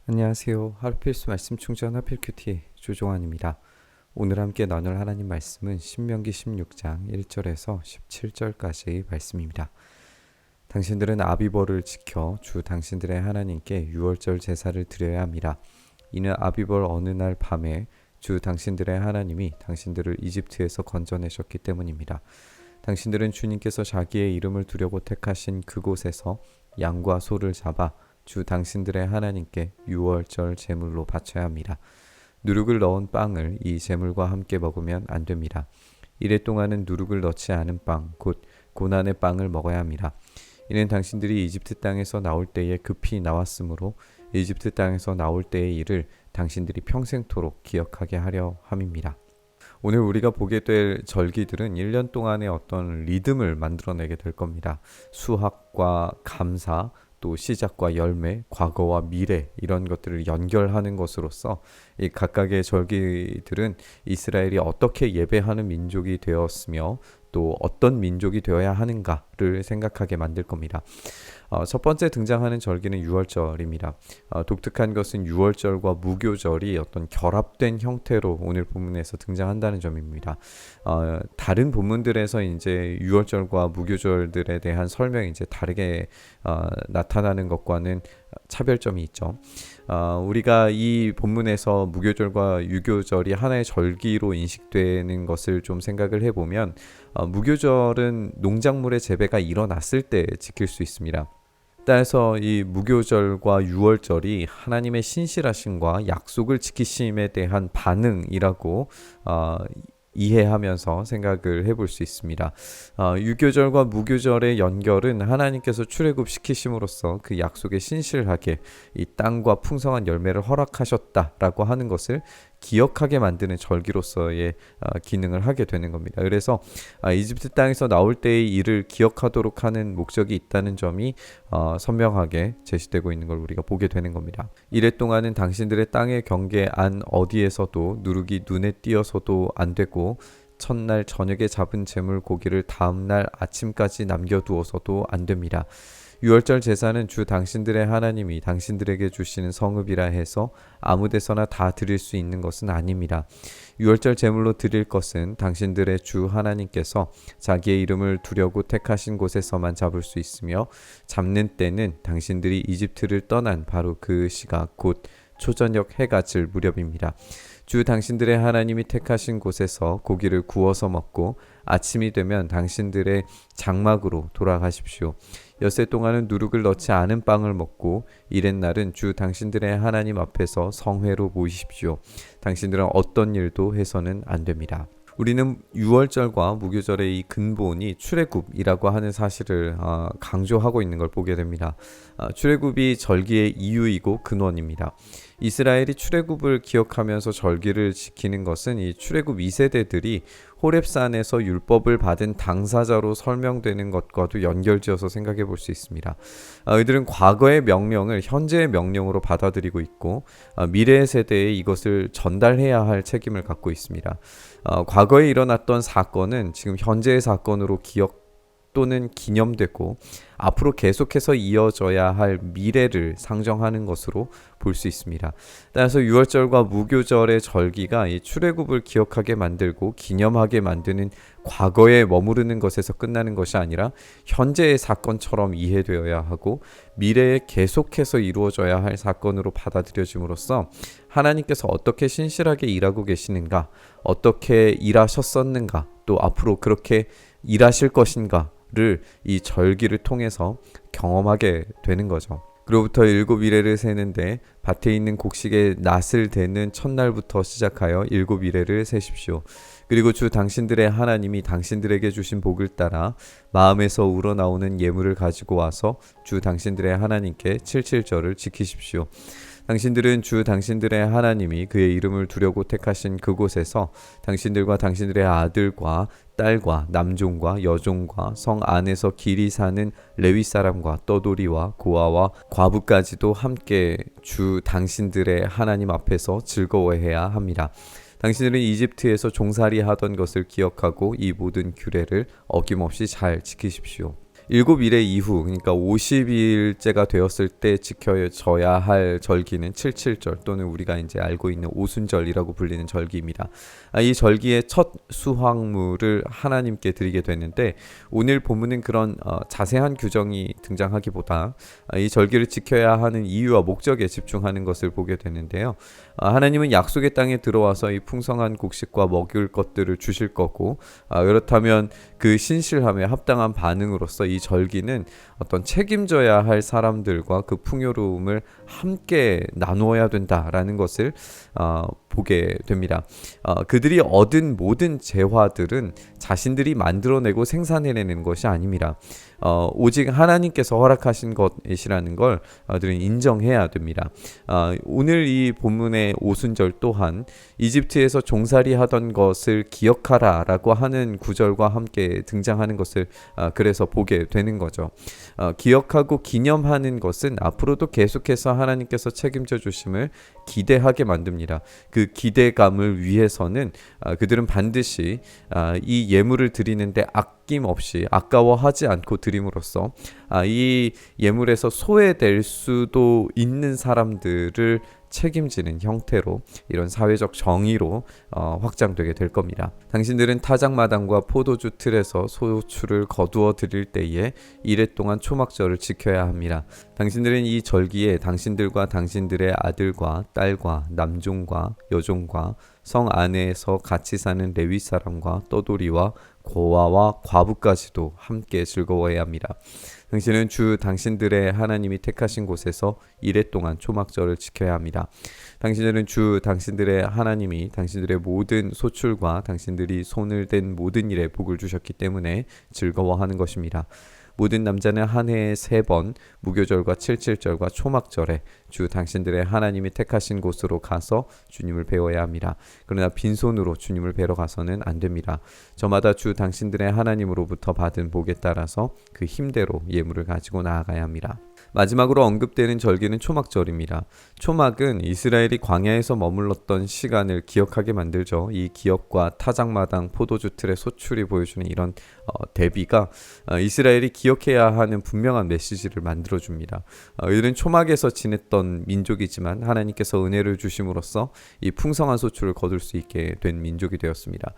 안녕하세요. 하루 필수 말씀 충전 하필 큐티 조종환입니다. 오늘 함께 나눌 하나님 말씀은 신명기 16장 1절에서 17절까지의 말씀입니다. 당신들은 아비벌을 지켜 주 당신들의 하나님께 유월절 제사를 드려야 합니다. 이는 아비벌 어느 날 밤에 주 당신들의 하나님이 당신들을 이집트에서 건져내셨기 때문입니다. 당신들은 주님께서 자기의 이름을 두려고 택하신 그곳에서 양과 소를 잡아 주 당신들의 하나님께 유월절 제물로 바쳐야 합니다. 누룩을 넣은 빵을 이 제물과 함께 먹으면 안 됩니다. 이래 동안은 누룩을 넣지 않은 빵, 곧 고난의 빵을 먹어야 합니다. 이는 당신들이 이집트 땅에서 나올 때에 급히 나왔으므로 이집트 땅에서 나올 때의 일을 당신들이 평생토록 기억하게 하려 함입니다. 오늘 우리가 보게 될 절기들은 1년 동안의 어떤 리듬을 만들어내게 될 겁니다. 수학과 감사, 또 시작과 열매, 과거와 미래 이런 것들을 연결하는 것으로서 이 각각의 절기들은 이스라엘이 어떻게 예배하는 민족이 되었으며 또 어떤 민족이 되어야 하는가를 생각하게 만들 겁니다. 첫 번째 등장하는 절기는 유월절입니다. 독특한 것은 유월절과 무교절이 어떤 결합된 형태로 오늘 본문에서 등장한다는 점입니다. 다른 본문들에서 이제 유월절과 무교절들에 대한 설명이 이제 다르게 나타나는 것과는 차별점이 있죠. 우리가 이 본문에서 무교절과 유교절이 하나의 절기로 인식되는 것을 좀 생각을 해보면 무교절은 농작물의 재배가 일어났을 때 지킬 수 있습니다. 따라서 이 무교절과 유월절이 하나님의 신실하심과 약속을 지키심에 대한 반응이라고 이해하면서 생각을 해볼 수 있습니다. 유교절과 무교절의 연결은 하나님께서 출애굽시키심으로써 그 약속에 신실하게 이 땅과 풍성한 열매를 허락하셨다라고 하는 것을 기억하게 만드는 절기로서의 기능을 하게 되는 겁니다. 그래서 이집트 땅에서 나올 때의 일을 기억하도록 하는 목적이 있다는 점이 선명하게 제시되고 있는 걸 우리가 보게 되는 겁니다. 이래 동안은 당신들의 땅의 경계 안 어디에서도 누룩이 눈에 띄어서도 안 되고 첫날 저녁에 잡은 제물 고기를 다음날 아침까지 남겨두어서도 안 됩니다. 유월절 제사는 주 당신들의 하나님이 당신들에게 주시는 성읍이라 해서 아무 데서나 다 드릴 수 있는 것은 아닙니다. 유월절 제물로 드릴 것은 당신들의 주 하나님께서 자기의 이름을 두려고 택하신 곳에서만 잡을 수 있으며 잡는 때는 당신들이 이집트를 떠난 바로 그 시각 곧 초저녁 해가 질 무렵입니다. 주 당신들의 하나님이 택하신 곳에서 고기를 구워서 먹고 아침이 되면 당신들의 장막으로 돌아가십시오. 엿새 동안은 누룩을 넣지 않은 빵을 먹고 이렛날은 주 당신들의 하나님 앞에서 성회로 모이십시오. 당신들은 어떤 일도 해서는 안 됩니다. 우리는 유월절과 무교절의 이 근본이 출애굽이라고 하는 사실을 강조하고 있는 걸 보게 됩니다. 출애굽이 절기의 이유이고 근원입니다. 이스라엘이 출애굽을 기억하면서 절기를 지키는 것은 이 출애굽 2세대들이 호렙산에서 율법을 받은 당사자로 설명되는 것과도 연결지어서 생각해 볼 수 있습니다. 이들은 과거의 명령을 현재의 명령으로 받아들이고 있고 미래의 세대에 이것을 전달해야 할 책임을 갖고 있습니다. 과거에 일어났던 사건은 지금 현재의 사건으로 기억 또는 기념되고 앞으로 계속해서 이어져야 할 미래를 상정하는 것으로 볼 수 있습니다. 따라서 유월절과 무교절의 절기가 이 출애굽을 기억하게 만들고 기념하게 만드는 과거에 머무르는 것에서 끝나는 것이 아니라 현재의 사건처럼 이해되어야 하고 미래에 계속해서 이루어져야 할 사건으로 받아들여짐으로써 하나님께서 어떻게 신실하게 일하고 계시는가, 어떻게 일하셨었는가, 또 앞으로 그렇게 일하실 것인가 를 이 절기를 통해서 경험하게 되는 거죠. 그로부터 7 이래를 세는데 밭에 있는 곡식의 낫을 대는 첫날부터 시작하여 7 이래를 세십시오. 그리고 주 당신들의 하나님이 당신들에게 주신 복을 따라 마음에서 우러나오는 예물을 가지고 와서 주 당신들의 하나님께 칠칠절을 지키십시오. 당신들은 주 당신들의 하나님이 그의 이름을 두려고 택하신 그곳에서 당신들과 당신들의 아들과 딸과 남종과 여종과 성 안에서 길이 사는 레위 사람과 떠돌이와 고아와 과부까지도 함께 주 당신들의 하나님 앞에서 즐거워해야 합니다. 당신들은 이집트에서 종살이 하던 것을 기억하고 이 모든 규례를 어김없이 잘 지키십시오. 7일의 이후, 그러니까 50일째가 되었을 때 지켜져야 할 절기는 칠칠절 또는 우리가 이제 알고 있는 오순절이라고 불리는 절기입니다. 이 절기의 첫 수확물을 하나님께 드리게 되는데, 오늘 본문은 그런 자세한 규정이 등장하기보다 이 절기를 지켜야 하는 이유와 목적에 집중하는 것을 보게 되는데요. 하나님은 약속의 땅에 들어와서 이 풍성한 곡식과 먹을 것들을 주실 거고, 그렇다면 그 신실함에 합당한 반응으로서 이 절기는 어떤 책임져야 할 사람들과 그 풍요로움을 함께 나누어야 된다라는 것을 보게 됩니다. 그들이 얻은 모든 재화들은 자신들이 만들어내고 생산해내는 것이 아닙니다. 오직 하나님께서 허락하신 것이라는 걸 그들은 인정해야 됩니다. 오늘 이 본문의 오순절 또한 이집트에서 종살이 하던 것을 기억하라 라고 하는 구절과 함께 등장하는 것을 그래서 보게 되는 거죠. 기억하고 기념하는 것은 앞으로도 계속해서 하나님께서 책임져 주심을 기대하게 만듭니다. 그 기대감을 위해서는 그들은 반드시 이 예물을 드리는데 아낌없이 아까워하지 않고 드림으로써 이 예물에서 소외될 수도 있는 사람들을 책임지는 형태로, 이런 사회적 정의로 확장되게 될 겁니다. 당신들은 타작마당과 포도주 틀에서 소출을 거두어 드릴 때에 이래 동안 초막절을 지켜야 합니다. 당신들은 이 절기에 당신들과 당신들의 아들과 딸과 남종과 여종과 성 안에서 같이 사는 레위 사람과 떠돌이와 고아와 과부까지도 함께 즐거워해야 합니다. 당신은 주 당신들의 하나님이 택하신 곳에서 이래 동안 초막절을 지켜야 합니다. 당신들은 주 당신들의 하나님이 당신들의 모든 소출과 당신들이 손을 댄 모든 일에 복을 주셨기 때문에 즐거워하는 것입니다. 모든 남자는 한 해에 3번 무교절과 칠칠절과 초막절에 주 당신들의 하나님이 택하신 곳으로 가서 주님을 배워야 합니다. 그러나 빈손으로 주님을 뵈러 가서는 안 됩니다. 저마다 주 당신들의 하나님으로부터 받은 복에 따라서 그 힘대로 예물을 가지고 나아가야 합니다. 마지막으로 언급되는 절기는 초막절입니다. 초막은 이스라엘이 광야에서 머물렀던 시간을 기억하게 만들죠. 이 기억과 타작마당 포도주 틀의 소출이 보여주는 이런 대비가 이스라엘이 기억해야 하는 분명한 메시지를 만들어줍니다. 이들은 초막에서 지냈던 민족이지만 하나님께서 은혜를 주심으로써 이 풍성한 소출을 거둘 수 있게 된 민족이 되었습니다.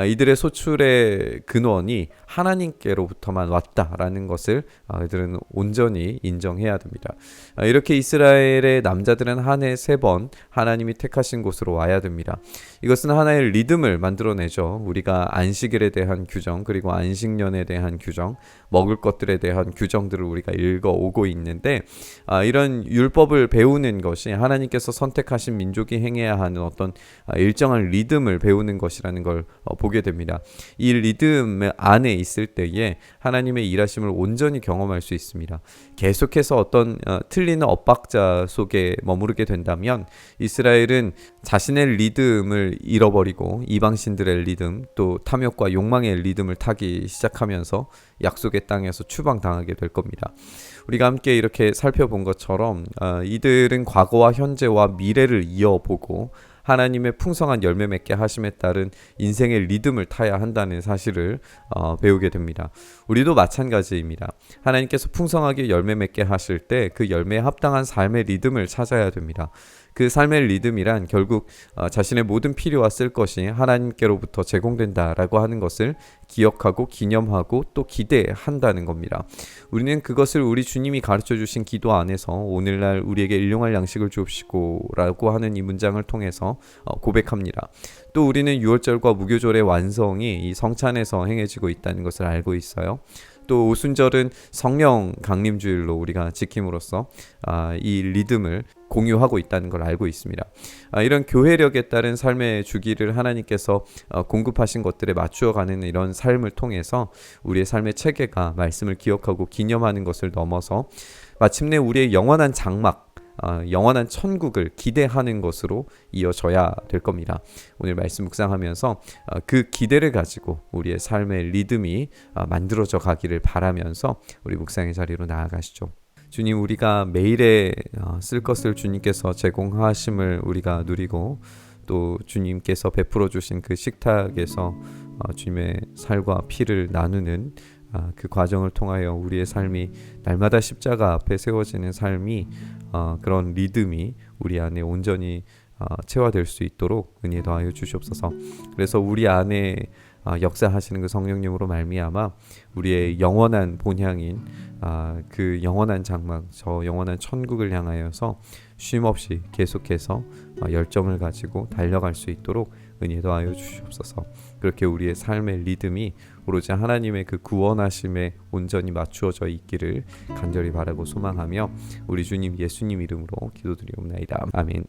이들의 소출의 근원이 하나님께로부터만 왔다라는 것을 이들은 온전히 인정해야 됩니다. 이렇게 이스라엘의 남자들은 한 해 3번 하나님이 택하신 곳으로 와야 됩니다. 이것은 하나의 리듬을 만들어내죠. 우리가 안식일에 대한 규정, 그리고 안식년에 대한 규정, 먹을 것들에 대한 규정들을 우리가 읽어오고 있는데, 이런 율법을 배우는 것이 하나님께서 선택하신 민족이 행해야 하는 어떤 일정한 리듬을 배우는 것이라는 걸 보게 됩니다. 이 리듬 안에 있을 때에 하나님의 일하심을 온전히 경험할 수 있습니다. 계속해서 어떤 틀리는 엇박자 속에 머무르게 된다면 이스라엘은 자신의 리듬을 잃어버리고 이방신들의 리듬, 또 탐욕과 욕망의 리듬을 타기 시작하면서 약속의 땅에서 추방당하게 될 겁니다. 우리가 함께 이렇게 살펴본 것처럼 이들은 과거와 현재와 미래를 이어보고 하나님의 풍성한 열매 맺게 하심에 따른 인생의 리듬을 타야 한다는 사실을 배우게 됩니다. 우리도 마찬가지입니다. 하나님께서 풍성하게 열매 맺게 하실 때 그 열매에 합당한 삶의 리듬을 찾아야 됩니다. 그 삶의 리듬이란 결국 자신의 모든 필요와 쓸 것이 하나님께로부터 제공된다라고 하는 것을 기억하고 기념하고 또 기대한다는 겁니다. 우리는 그것을 우리 주님이 가르쳐 주신 기도 안에서 오늘날 우리에게 일용할 양식을 주옵시고 라고 하는 이 문장을 통해서 고백합니다. 또 우리는 유월절과 무교절의 완성이 이 성찬에서 행해지고 있다는 것을 알고 있어요. 또 오순절은 성령 강림주일로 우리가 지킴으로써 이 리듬을 공유하고 있다는 걸 알고 있습니다. 이런 교회력에 따른 삶의 주기를 하나님께서 공급하신 것들에 맞추어가는 이런 삶을 통해서 우리의 삶의 체계가 말씀을 기억하고 기념하는 것을 넘어서 마침내 우리의 영원한 장막, 영원한 천국을 기대하는 것으로 이어져야 될 겁니다. 오늘 말씀 묵상하면서 그 기대를 가지고 우리의 삶의 리듬이 만들어져 가기를 바라면서 우리 묵상의 자리로 나아가시죠. 주님, 우리가 매일에 쓸 것을 주님께서 제공하심을 우리가 누리고 또 주님께서 베풀어 주신 그 식탁에서 주님의 살과 피를 나누는 그 과정을 통하여 우리의 삶이 날마다 십자가 앞에 세워지는 삶이 그런 리듬이 우리 안에 온전히 체화될 수 있도록 은혜 더하여 주시옵소서. 그래서 우리 안에 역사하시는 그 성령님으로 말미암아 우리의 영원한 본향인 그 영원한 장막, 저 영원한 천국을 향하여서 쉼없이 계속해서 열정을 가지고 달려갈 수 있도록 은혜 더하여 주시옵소서. 그렇게 우리의 삶의 리듬이 오로지 하나님의 그 구원하심에 온전히 맞추어져 있기를 간절히 바라고 소망하며 우리 주님 예수님 이름으로 기도드리옵나이다. 아멘.